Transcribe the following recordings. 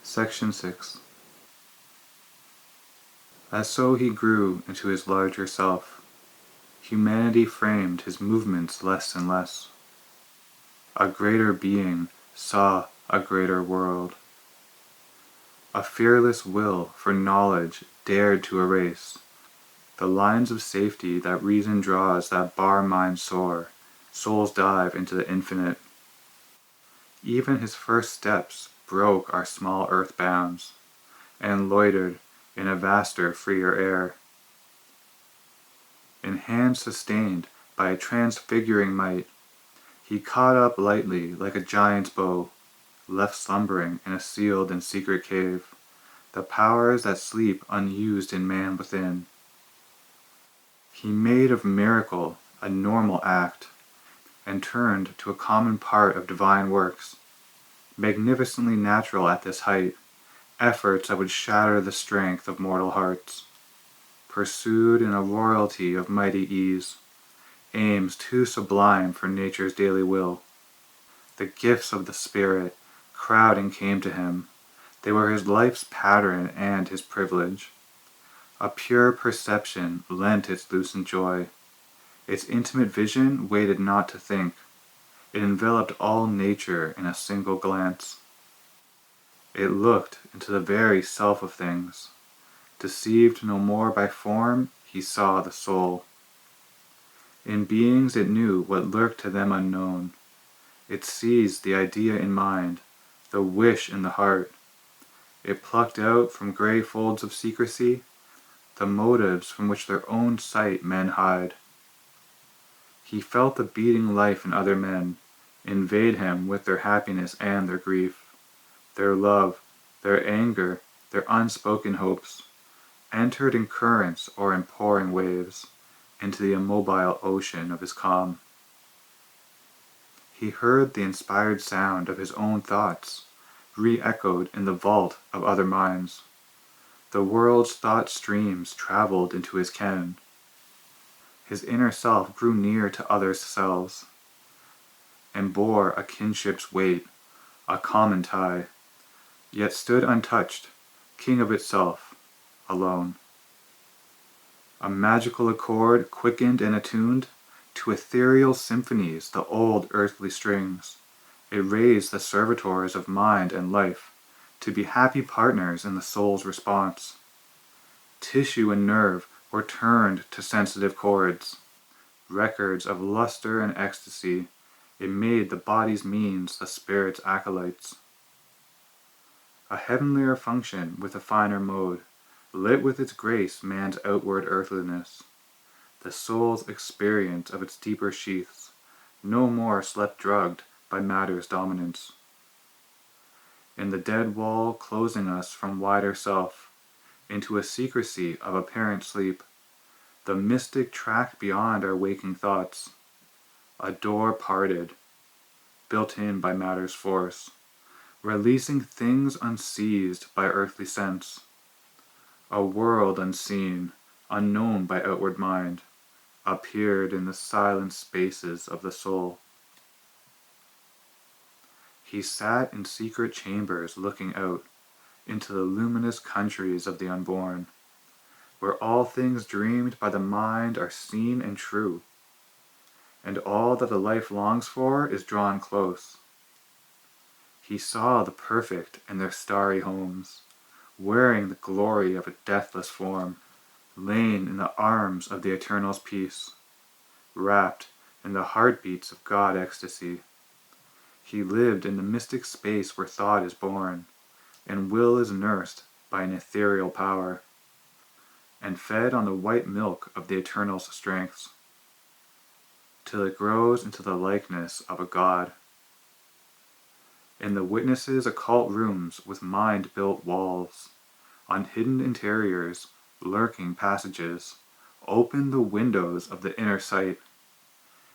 Section 6. As so he grew into his larger self, humanity framed his movements less and less. A greater being saw a greater world. A fearless will for knowledge dared to erase the lines of safety that reason draws that bar minds soar, souls dive into the infinite. Even his first steps broke our small earth bounds, and loitered in a vaster, freer air. In hands sustained by a transfiguring might, he caught up lightly like a giant's bow, left slumbering in a sealed and secret cave, the powers that sleep unused in man within. He made of miracle a normal act, and turned to a common part of divine works, magnificently natural at this height, efforts that would shatter the strength of mortal hearts, pursued in a royalty of mighty ease, aims too sublime for nature's daily will. The gifts of the Spirit, crowding, came to him. They were his life's pattern and his privilege. A pure perception lent its lucent joy. Its intimate vision waited not to think. It enveloped all nature in a single glance. It looked into the very self of things. Deceived no more by form, he saw the soul. In beings it knew what lurked to them unknown. It seized the idea in mind, the wish in the heart. It plucked out from grey folds of secrecy the motives from which their own sight men hide. He felt the beating life in other men invade him with their happiness and their grief, their love, their anger, their unspoken hopes, entered in currents or in pouring waves into the immobile ocean of his calm. He heard the inspired sound of his own thoughts, re-echoed in the vault of other minds. The world's thought streams traveled into his ken. His inner self grew near to others' selves, and bore a kinship's weight, a common tie, yet stood untouched, king of itself, alone. A magical accord quickened and attuned to ethereal symphonies the old earthly strings. It raised the servitors of mind and life to be happy partners in the soul's response. Tissue and nerve were turned to sensitive chords, records of lustre and ecstasy. It made the body's means the spirit's acolytes. A heavenlier function with a finer mode, lit with its grace man's outward earthliness. The soul's experience of its deeper sheaths, no more slept drugged by matter's dominance. In the dead wall closing us from wider self, into a secrecy of apparent sleep, the mystic track beyond our waking thoughts, a door parted, built in by matter's force, releasing things unseized by earthly sense, a world unseen, unknown by outward mind, appeared in the silent spaces of the soul. He sat in secret chambers looking out into the luminous countries of the unborn, where all things dreamed by the mind are seen and true, and all that a life longs for is drawn close. He saw the perfect in their starry homes, wearing the glory of a deathless form, lain in the arms of the Eternal's peace, wrapped in the heartbeats of God ecstasy. He lived in the mystic space where thought is born, and will is nursed by an ethereal power, and fed on the white milk of the Eternal's strengths, till it grows into the likeness of a God. In the witnesses' occult rooms with mind-built walls, on hidden interiors, lurking passages, opened the windows of the inner sight.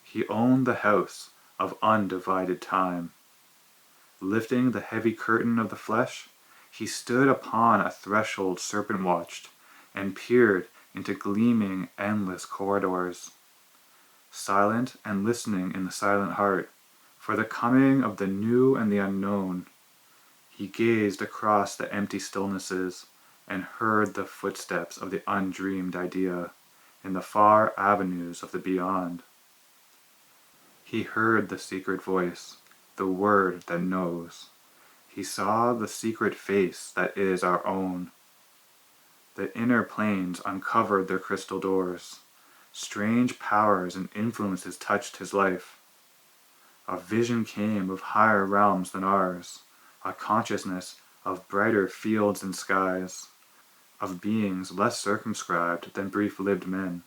He owned the house of undivided time. Lifting the heavy curtain of the flesh, he stood upon a threshold serpent watched, and peered into gleaming, endless corridors. Silent and listening in the silent heart, for the coming of the new and the unknown, He gazed across the empty stillnesses and heard the footsteps of the undreamed idea in the far avenues of the beyond. He heard the secret voice, the word that knows. He saw the secret face that is our own. The inner planes uncovered their crystal doors. Strange powers and influences touched his life. A vision came of higher realms than ours, a consciousness of brighter fields and skies, of beings less circumscribed than brief-lived men,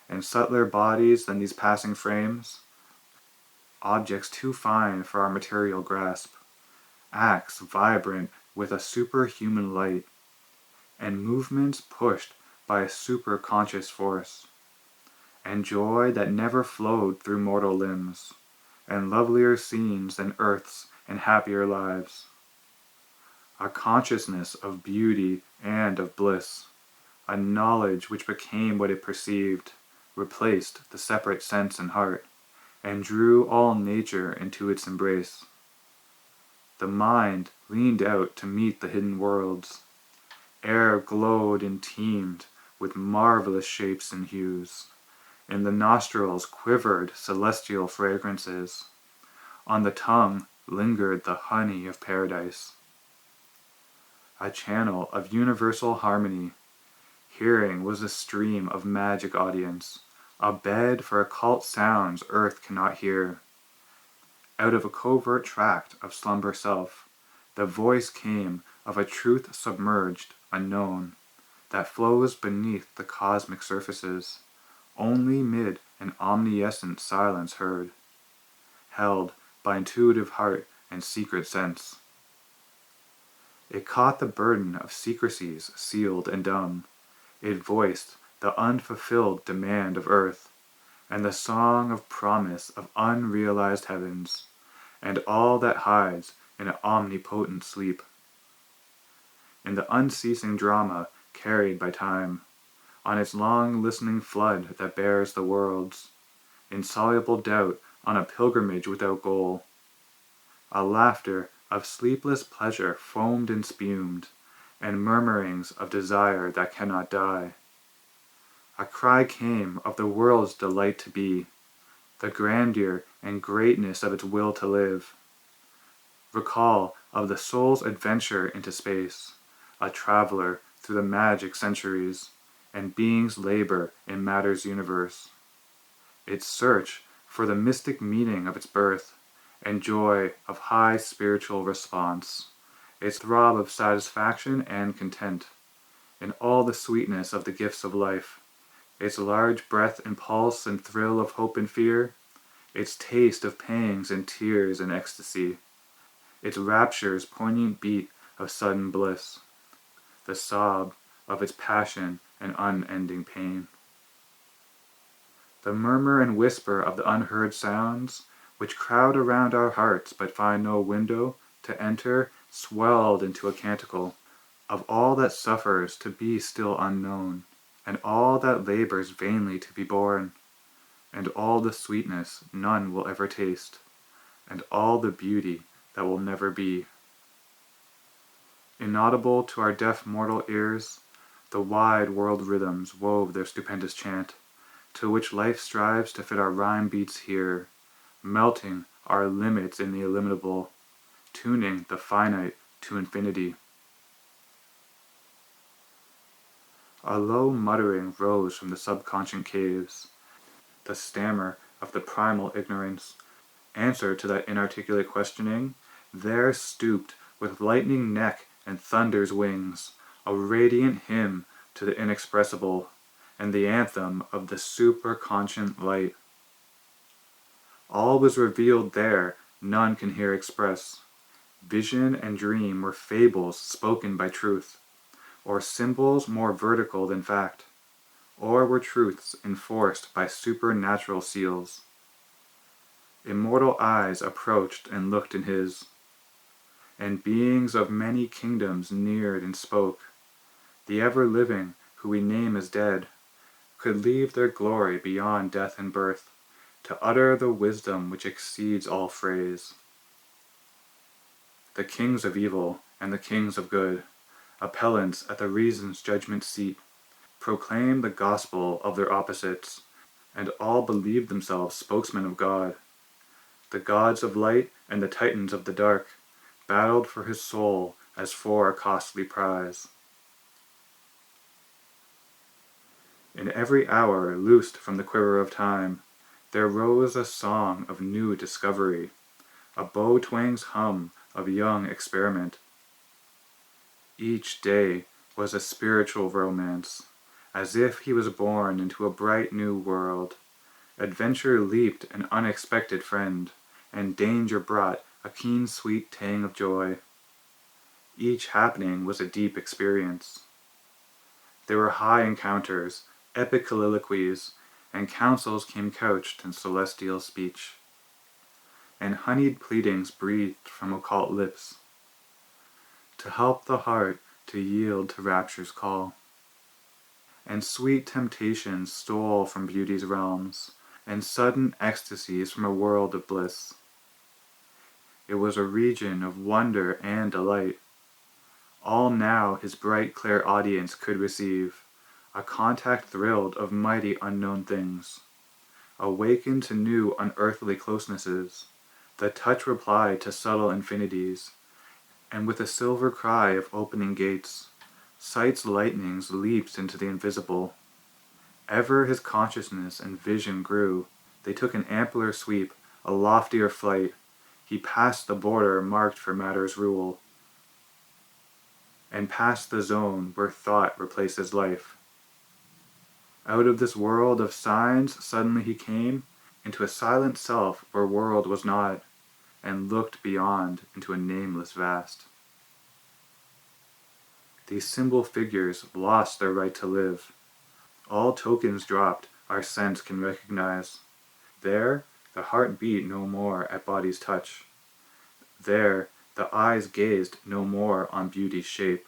and subtler bodies than these passing frames, objects too fine for our material grasp, acts vibrant with a superhuman light, and movements pushed by a superconscious force, and joy that never flowed through mortal limbs, and lovelier scenes than earth's and happier lives. A consciousness of beauty and of bliss, a knowledge which became what it perceived, replaced the separate sense and heart, and drew all nature into its embrace. The mind leaned out to meet the hidden worlds. Air glowed and teemed with marvellous shapes and hues. In the nostrils quivered celestial fragrances. On the tongue lingered the honey of paradise. A channel of universal harmony. Hearing was a stream of magic audience, a bed for occult sounds earth cannot hear. Out of a covert tract of slumber self, the voice came of a truth submerged, unknown, that flows beneath the cosmic surfaces, only mid an omniscient silence heard, held by intuitive heart and secret sense. It caught the burden of secrecies sealed and dumb. It voiced the unfulfilled demand of earth, and the song of promise of unrealized heavens, and all that hides in an omnipotent sleep. In the unceasing drama carried by time, on its long listening flood that bears the worlds, insoluble doubt on a pilgrimage without goal, a laughter of sleepless pleasure foamed and spumed, and murmurings of desire that cannot die. A cry came of the world's delight to be, the grandeur and greatness of its will to live. Recall of the soul's adventure into space, a traveler through the magic centuries, and being's labor in matter's universe. Its search for the mystic meaning of its birth, and joy of high spiritual response, its throb of satisfaction and content, in all the sweetness of the gifts of life, its large breath and pulse and thrill of hope and fear, its taste of pangs and tears and ecstasy, its rapture's poignant beat of sudden bliss, the sob of its passion and unending pain. The murmur and whisper of the unheard sounds, which crowd around our hearts but find no window to enter, swelled into a canticle of all that suffers to be still unknown, and all that labors vainly to be born, and all the sweetness none will ever taste, and all the beauty that will never be. Inaudible to our deaf mortal ears, the wide world rhythms wove their stupendous chant, to which life strives to fit our rhyme beats here, melting our limits in the illimitable, tuning the finite to infinity. A low muttering rose from the subconscious caves, the stammer of the primal ignorance. Answer to that inarticulate questioning, there stooped with lightning neck and thunder's wings, a radiant hymn to the inexpressible, and the anthem of the superconscient light. All was revealed there, none can here express. Vision and dream were fables spoken by truth, or symbols more vertical than fact, or were truths enforced by supernatural seals. Immortal eyes approached and looked in his, and beings of many kingdoms neared and spoke. The ever-living, who we name as dead, could leave their glory beyond death and birth, to utter the wisdom which exceeds all phrase. The kings of evil, and the kings of good, appellants at the reason's judgment seat, proclaim the gospel of their opposites, and all believed themselves spokesmen of God. The gods of light and the titans of the dark battled for his soul as for a costly prize. In every hour loosed from the quiver of time, there rose a song of new discovery, a bow-twang's hum of young experiment. Each day was a spiritual romance, as if he was born into a bright new world. Adventure leaped an unexpected friend, and danger brought a keen sweet tang of joy. Each happening was a deep experience. There were high encounters, epic colloquies, and counsels came couched in celestial speech, and honeyed pleadings breathed from occult lips, to help the heart to yield to rapture's call. And sweet temptations stole from beauty's realms, and sudden ecstasies from a world of bliss. It was a region of wonder and delight. All now his bright clear audience could receive, a contact thrilled of mighty unknown things, awakened to new unearthly closenesses, the touch replied to subtle infinities, and with a silver cry of opening gates, sight's lightnings leaped into the invisible. Ever his consciousness and vision grew, they took an ampler sweep, a loftier flight. He passed the border marked for matter's rule, and passed the zone where thought replaces life. Out of this world of signs suddenly he came into a silent self where world was not, and looked beyond into a nameless vast. These symbol figures lost their right to live. All tokens dropped our sense can recognize. There the heart beat no more at body's touch. There the eyes gazed no more on beauty's shape.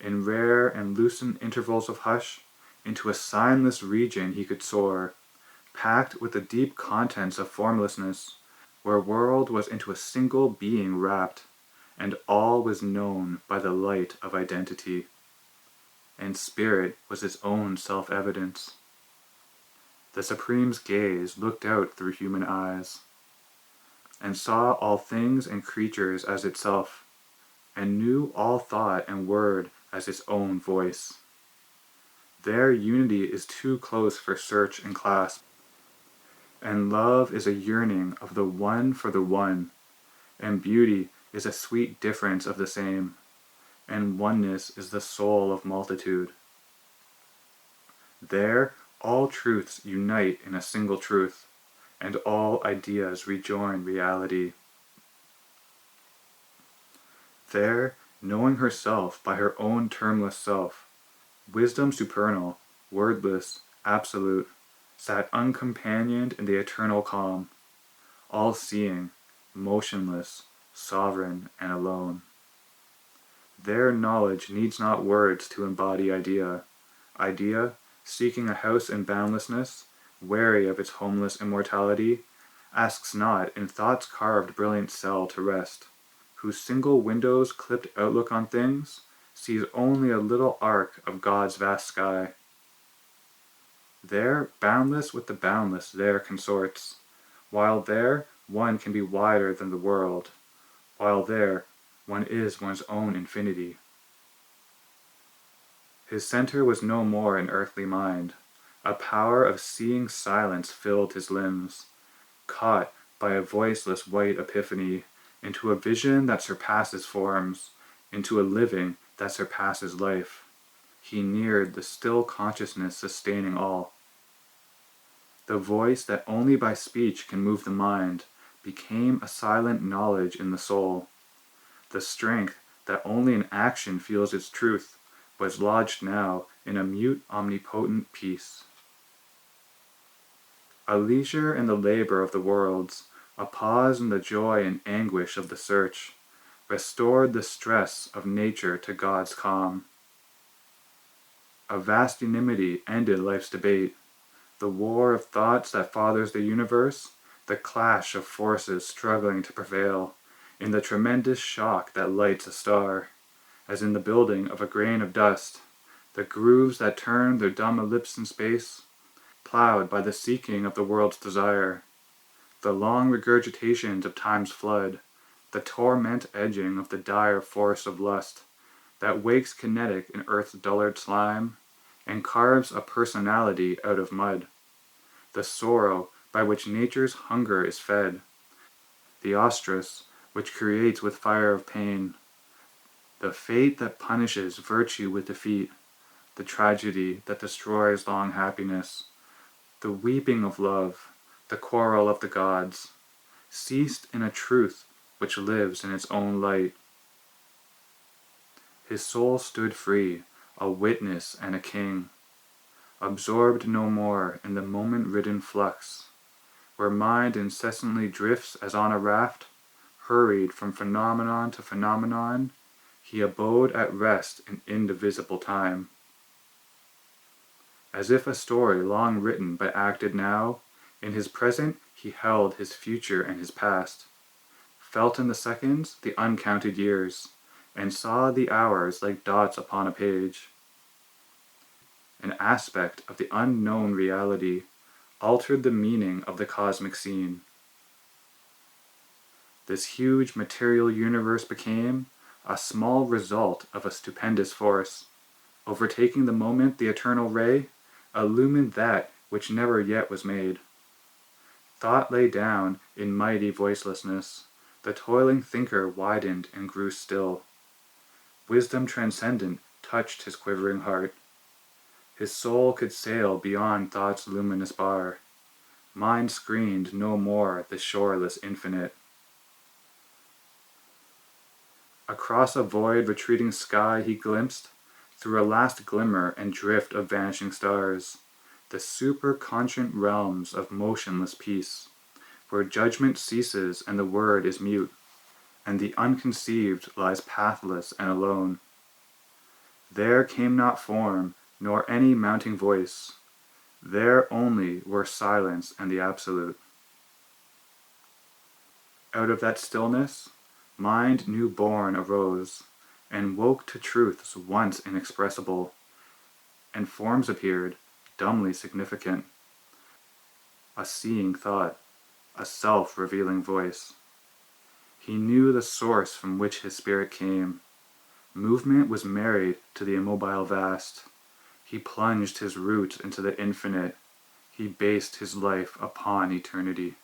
In rare and lucent intervals of hush, into a signless region he could soar, packed with the deep contents of formlessness, where world was into a single being wrapped, and all was known by the light of identity, and spirit was its own self-evidence. The Supreme's gaze looked out through human eyes, and saw all things and creatures as itself, and knew all thought and word as its own voice. There unity is too close for search and clasp, and love is a yearning of the one for the one, and beauty is a sweet difference of the same, and oneness is the soul of multitude. There all truths unite in a single truth, and all ideas rejoin reality. There, knowing herself by her own termless self, wisdom supernal, wordless, absolute, sat uncompanioned in the eternal calm, all-seeing, motionless, sovereign, and alone. There knowledge needs not words to embody idea. Idea, seeking a house in boundlessness, wary of its homeless immortality, asks not in thought's carved brilliant cell to rest, whose single window's clipped outlook on things sees only a little arc of God's vast sky. There, boundless with the boundless there consorts, while there one can be wider than the world, while there one is one's own infinity. His center was no more an earthly mind. A power of seeing silence filled his limbs, caught by a voiceless white epiphany, into a vision that surpasses forms, into a living that surpasses life. He neared the still consciousness sustaining all. The voice that only by speech can move the mind became a silent knowledge in the soul. The strength that only in action feels its truth was lodged now in a mute omnipotent peace. A leisure in the labor of the worlds, a pause in the joy and anguish of the search, restored the stress of nature to God's calm. A vast unanimity ended life's debate, the war of thoughts that fathers the universe, the clash of forces struggling to prevail, in the tremendous shock that lights a star, as in the building of a grain of dust, the grooves that turn their dumb ellipse in space, plowed by the seeking of the world's desire, the long regurgitations of time's flood, the torment edging of the dire force of lust, that wakes kinetic in earth's dullard slime, and carves a personality out of mud, the sorrow by which nature's hunger is fed, the ostrus which creates with fire of pain, the fate that punishes virtue with defeat, the tragedy that destroys long happiness, the weeping of love, the quarrel of the gods, ceased in a truth which lives in its own light. His soul stood free, a witness and a king, absorbed no more in the moment-ridden flux, where mind incessantly drifts as on a raft, hurried from phenomenon to phenomenon, he abode at rest in indivisible time. As if a story long written but acted now, in his present he held his future and his past, felt in the seconds the uncounted years, and saw the hours like dots upon a page. An aspect of the unknown reality altered the meaning of the cosmic scene. This huge material universe became a small result of a stupendous force, overtaking the moment the eternal ray illumined that which never yet was made. Thought lay down in mighty voicelessness, the toiling thinker widened and grew still. Wisdom transcendent touched his quivering heart. His soul could sail beyond thought's luminous bar. Mind screened no more the shoreless infinite. Across a void retreating sky he glimpsed, through a last glimmer and drift of vanishing stars, the superconscient realms of motionless peace, where judgment ceases and the word is mute, and the unconceived lies pathless and alone. There came not form, nor any mounting voice. There only were silence and the absolute. Out of that stillness, mind new born arose, and woke to truths once inexpressible, and forms appeared, dumbly significant. A seeing thought, a self-revealing voice. He knew the source from which his spirit came. Movement was married to the immobile vast. He plunged his roots into the infinite. He based his life upon eternity.